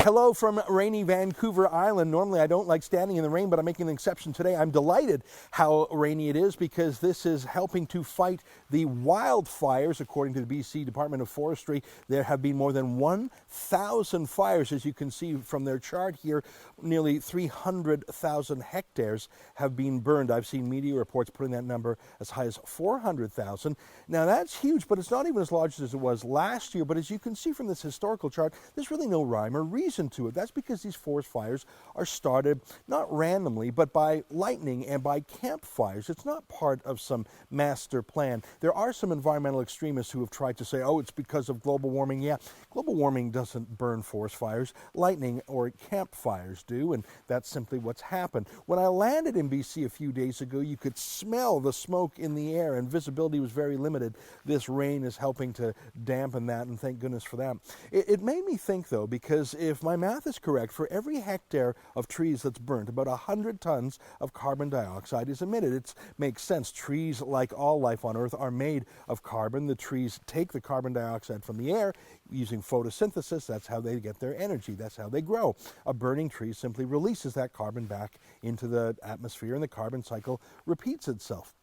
Hello from rainy Vancouver Island. Normally I don't like standing in the rain, but I'm making an exception today. I'm delighted how rainy it is because this is helping to fight the wildfires. According to the BC Department of Forestry, there have been more than 1,000 fires. As you can see from their chart here, nearly 300,000 hectares have been burned. I've seen media reports putting that number as high as 400,000. Now that's huge, but it's not even as large as it was last year. But as you can see from this historical chart, there's really no rhyme or reason to it. That's because these forest fires are started not randomly, but by lightning and by campfires. It's not part of some master plan. There are some environmental extremists who have tried to say, oh, it's because of global warming. Yeah, global warming doesn't burn forest fires. Lightning or campfires do, and that's simply what's happened. When I landed in BC a few days ago, you could smell the smoke in the air, and visibility was very limited. This rain is helping to dampen that, and thank goodness for that. It made me think, though, because if my math is correct, for every hectare of trees that's burnt, about 100 tons of carbon dioxide is emitted. It makes sense. Trees, like all life on Earth, are made of carbon. The trees take the carbon dioxide from the air using photosynthesis. That's how they get their energy. That's how they grow. A burning tree simply releases that carbon back into the atmosphere, and the carbon cycle repeats itself.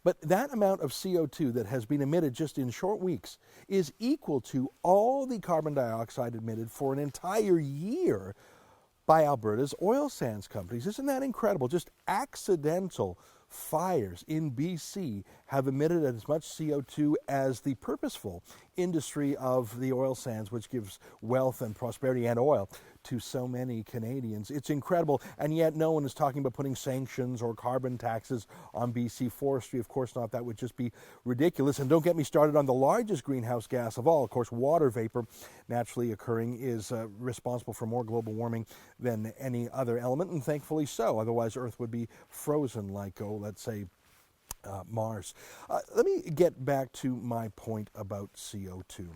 But that amount of CO2 that has been emitted just in short weeks is equal to all the carbon dioxide emitted for an entire year by Alberta's oil sands companies. Isn't that incredible? Just accidental fires in BC have emitted as much CO2 as the purposeful industry of the oil sands, which gives wealth and prosperity and oil to so many Canadians. It's incredible, and yet no one is talking about putting sanctions or carbon taxes on BC forestry. Of course not. That would just be ridiculous. And don't get me started on the largest greenhouse gas of all. Of course, water vapor, naturally occurring, is responsible for more global warming than any other element, and thankfully so. Otherwise, Earth would be frozen like, let's say, Mars. Let me get back to my point about CO2.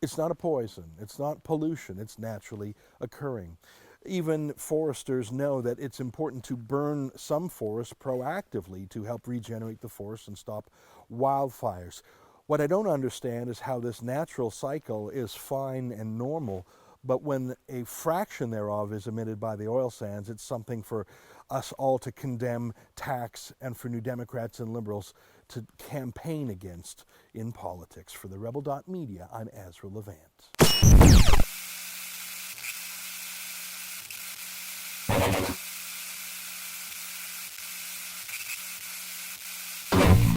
It's not a poison, it's not pollution, it's naturally occurring. Even foresters know that it's important to burn some forests proactively to help regenerate the forest and stop wildfires. What I don't understand is how this natural cycle is fine and normal, but when a fraction thereof is emitted by the oil sands, it's something for us all to condemn, tax, and for New Democrats and Liberals to campaign against in politics. For TheRebel.media, I'm Ezra Levant.